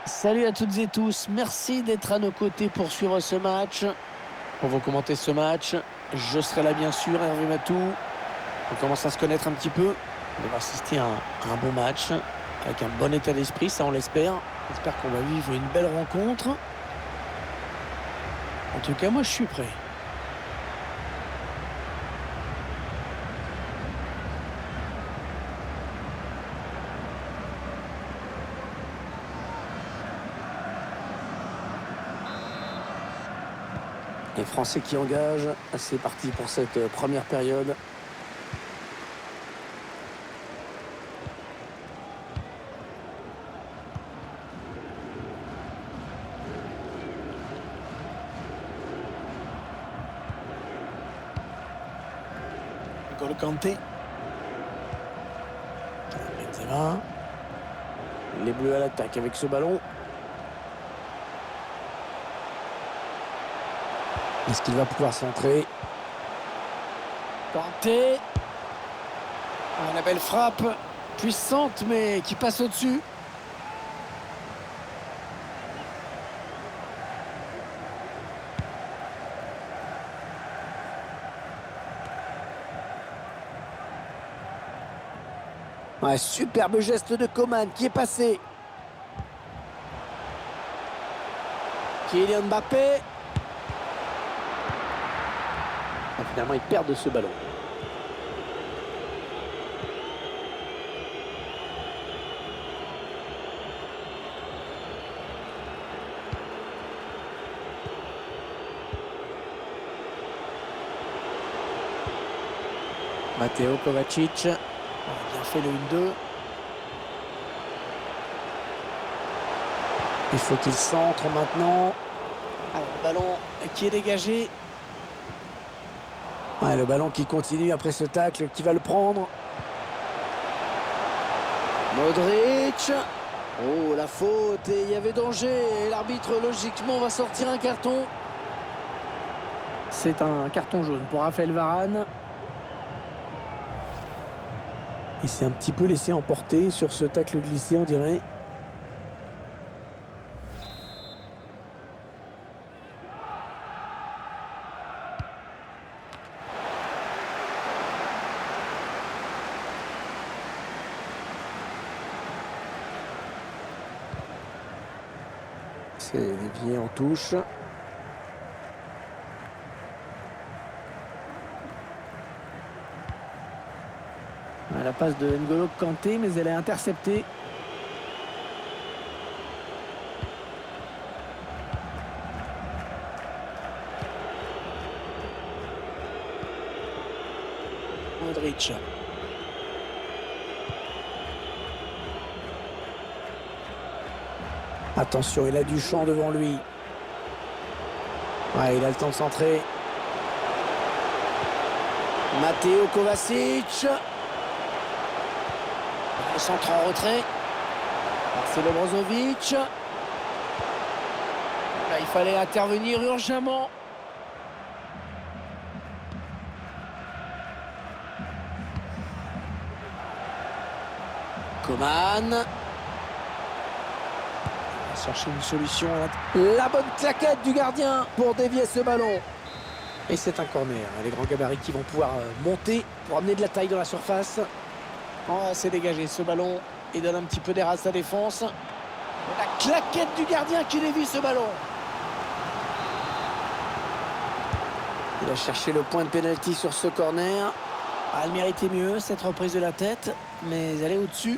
Salut à toutes et tous, merci d'être à nos côtés pour suivre ce match. On va commenter ce match, je serai là bien sûr, Hervé Matou. On commence à se connaître un petit peu. On va assister à un bon match, avec un bon état d'esprit, ça on l'espère. J'espère qu'on va vivre une belle rencontre. En tout cas, moi je suis prêt. Les Français qui engagent, c'est parti pour cette première période. N'Golo Kanté. Benzema. Les Bleus à l'attaque avec ce ballon. Est-ce qu'il va pouvoir centrer? Kanté. La belle frappe, puissante mais qui passe au-dessus. Ouais, superbe geste de Coman qui est passé. Kylian Mbappé. Finalement, il perd de ce ballon. Matteo Kovacic. On a bien fait le 1-2. Il faut qu'il centre maintenant. Alors, le ballon qui est dégagé. Ouais, le ballon qui continue après ce tacle, qui va le prendre. Modric. Oh, la faute, et il y avait danger. Et l'arbitre, logiquement, va sortir un carton. C'est un carton jaune pour Raphaël Varane. Il s'est un petit peu laissé emporter sur ce tacle glissé, on dirait. C'est dévié en touche. La passe de N'Golo Kanté, mais elle est interceptée. Modric. Attention, il a du champ devant lui. Ouais, il a le temps de centrer. Matteo Kovacic. Le centre en retrait. Marcelo Brozovic. Là, il fallait intervenir urgemment. Coman. On va chercher une solution. La bonne claquette du gardien pour dévier ce ballon. Et c'est un corner. Les grands gabarits qui vont pouvoir monter pour amener de la taille dans la surface. Oh, c'est dégagé ce ballon. Il donne un petit peu d'air à sa défense. La claquette du gardien qui dévie ce ballon. Il a cherché le point de pénalty sur ce corner. Ah, elle méritait mieux cette reprise de la tête, mais elle est au-dessus.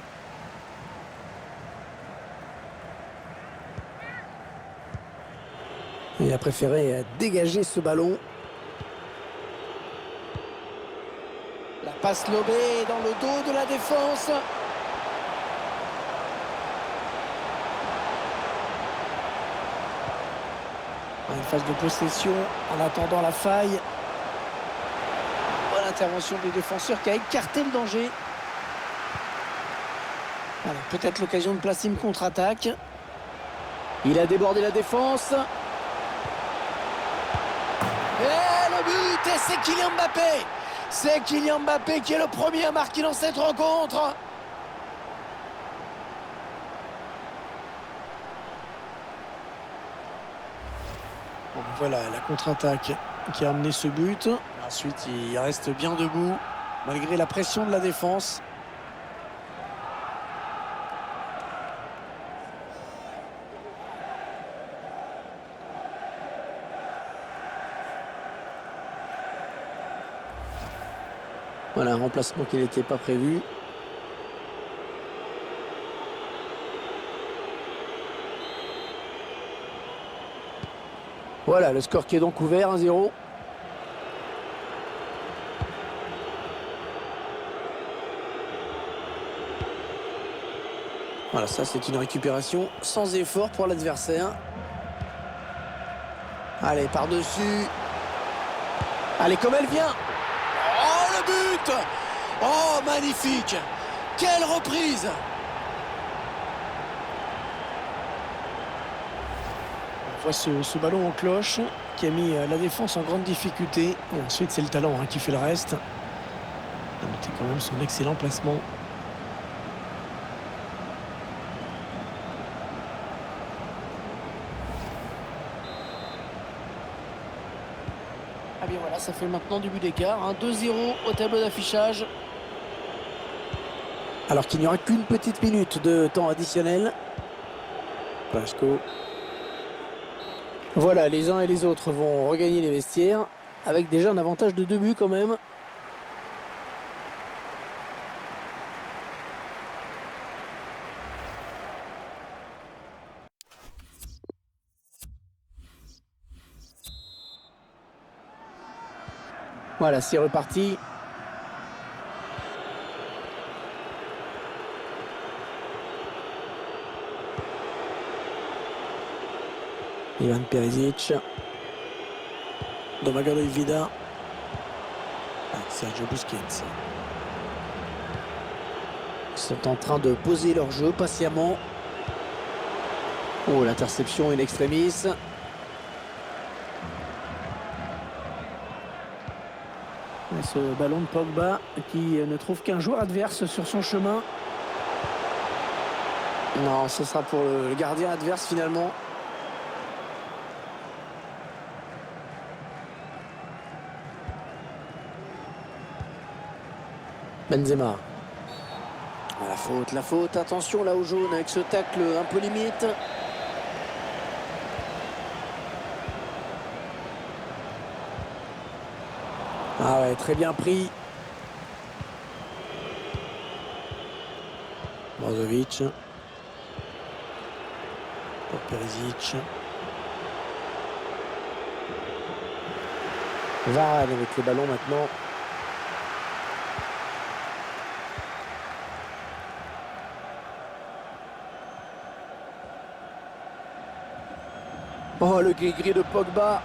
Il a préféré dégager ce ballon. La passe lobée dans le dos de la défense. Une phase de possession en attendant la faille. Bonne intervention du défenseur qui a écarté le danger. Alors peut-être l'occasion de placer une contre-attaque. Il a débordé la défense. Et le but, et c'est Kylian Mbappé. C'est Kylian Mbappé qui est le premier à marquer dans cette rencontre. Bon, voilà la contre-attaque qui a amené ce but. Ensuite, il reste bien debout malgré la pression de la défense. Voilà un remplacement qui n'était pas prévu. Voilà le score qui est donc ouvert, 1-0. Voilà, ça c'est une récupération sans effort pour l'adversaire. Allez, par-dessus. Allez, comme elle vient. Oh, le but! Oh, magnifique! Quelle reprise! On voit ce ballon en cloche qui a mis la défense en grande difficulté. Et ensuite, c'est le talent qui fait le reste. On a noté quand même son excellent placement. Ah bien voilà, ça fait maintenant du but d'écart. 2-0 au tableau d'affichage. Alors qu'il n'y aura qu'une petite minute de temps additionnel. Pasco. Voilà, les uns et les autres vont regagner les vestiaires. Avec déjà un avantage de 2 buts quand même. Voilà, c'est reparti. Ivan Perisic. Domagalo Vida. Sergio Busquets. Ils sont en train de poser leur jeu patiemment. Oh, l'interception in extremis. Et ce ballon de Pogba qui ne trouve qu'un joueur adverse sur son chemin. Non, ce sera pour le gardien adverse finalement. Benzema. La faute, attention là au jaune avec ce tacle un peu limite. Ah ouais, très bien pris. Brozovic. Pour Perisic. Varane avec le ballon maintenant. Oh, le gris-gris de Pogba.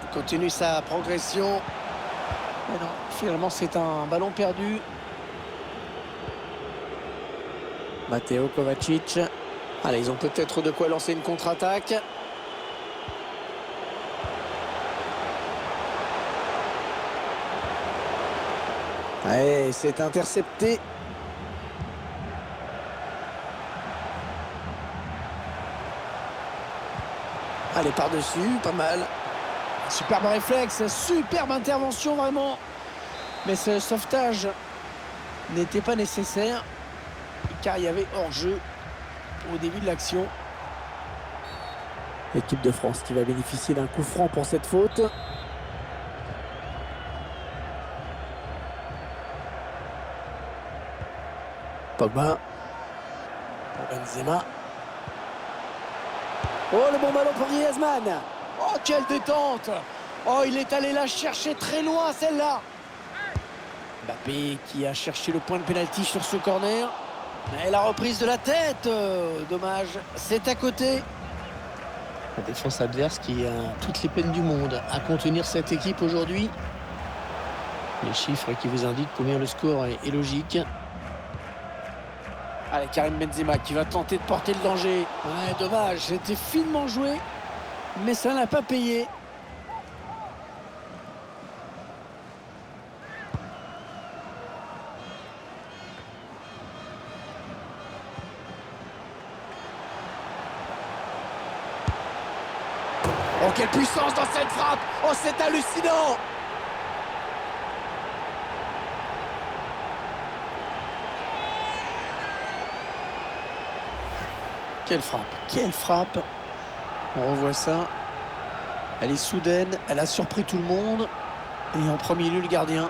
Il continue sa progression. Mais non, finalement, c'est un ballon perdu. Matteo Kovacic. Allez, ils ont peut-être de quoi lancer une contre-attaque. Allez, c'est intercepté. Allez, par-dessus, pas mal. Superbe réflexe, superbe intervention vraiment. Mais ce sauvetage n'était pas nécessaire car il y avait hors-jeu au début de l'action. L'équipe de France qui va bénéficier d'un coup franc pour cette faute. Pogba. Pour Benzema. Oh, le bon ballon pour Griezmann. Oh, quelle détente. Oh, il est allé la chercher très loin, celle-là. Mbappé qui a cherché le point de pénalty sur ce corner. Et la reprise de la tête. Dommage, c'est à côté. La défense adverse qui a toutes les peines du monde à contenir cette équipe aujourd'hui. Les chiffres qui vous indiquent combien le score est logique. Allez, Karim Benzema qui va tenter de porter le danger. Ouais, dommage, c'était finement joué, mais ça n'a pas payé. Oh, quelle puissance dans cette frappe! Oh, c'est hallucinant! Quelle frappe! Quelle frappe! On revoit ça. Elle est soudaine, elle a surpris tout le monde. Et en premier lieu, le gardien.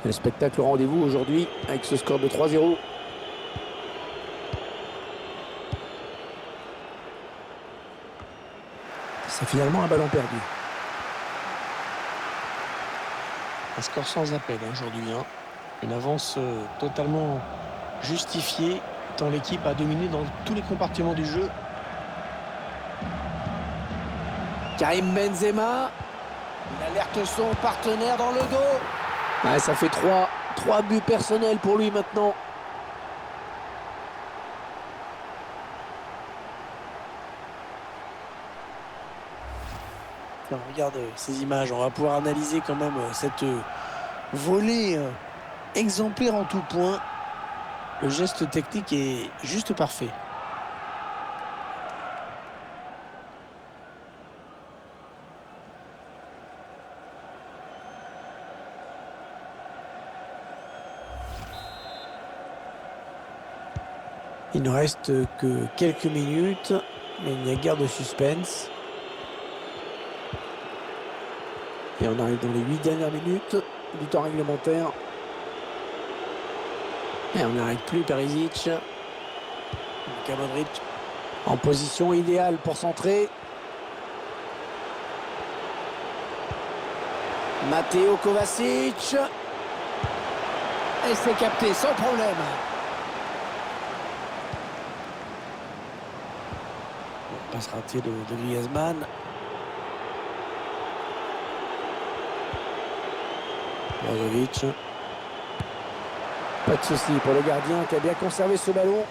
Le spectacle au rendez-vous aujourd'hui avec ce score de 3-0. C'est finalement un ballon perdu. Un score sans appel aujourd'hui. Une avance totalement justifiée tant l'équipe a dominé dans tous les compartiments du jeu. Karim Benzema. Il alerte son partenaire dans le dos. Ouais, ça fait 3 buts personnels pour lui maintenant. Tiens, regarde ces images, on va pouvoir analyser quand même cette volée exemplaire en tout point. Le geste technique est juste parfait. Il ne reste que quelques minutes, mais il n'y a guère de suspense. Et on arrive dans les 8 dernières minutes du temps réglementaire. Et on n'arrête plus Perisic. Luka Modric en position idéale pour centrer. Matteo Kovacic. Et c'est capté sans problème. Passe ratée de Griezmann. Brozovic. Pas de souci pour le gardien qui a bien conservé ce ballon.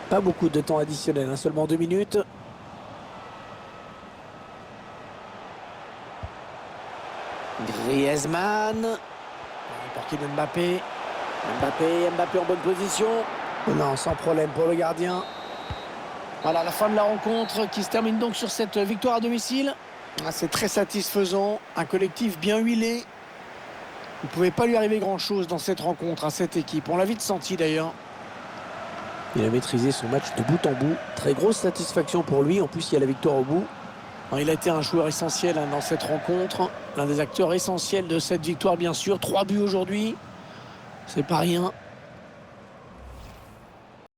Pas beaucoup de temps additionnel, seulement 2 minutes. Griezmann. Pour Kylian Mbappé. Mbappé en bonne position. Non, sans problème pour le gardien. Voilà la fin de la rencontre qui se termine donc sur cette victoire à domicile. C'est très satisfaisant, un collectif bien huilé. Il ne pouvait pas lui arriver grand-chose dans cette rencontre à cette équipe. On l'a vite senti d'ailleurs. Il a maîtrisé son match de bout en bout. Très grosse satisfaction pour lui. En plus, il y a la victoire au bout. Il a été un joueur essentiel dans cette rencontre. L'un des acteurs essentiels de cette victoire, bien sûr. 3 buts aujourd'hui. C'est pas rien.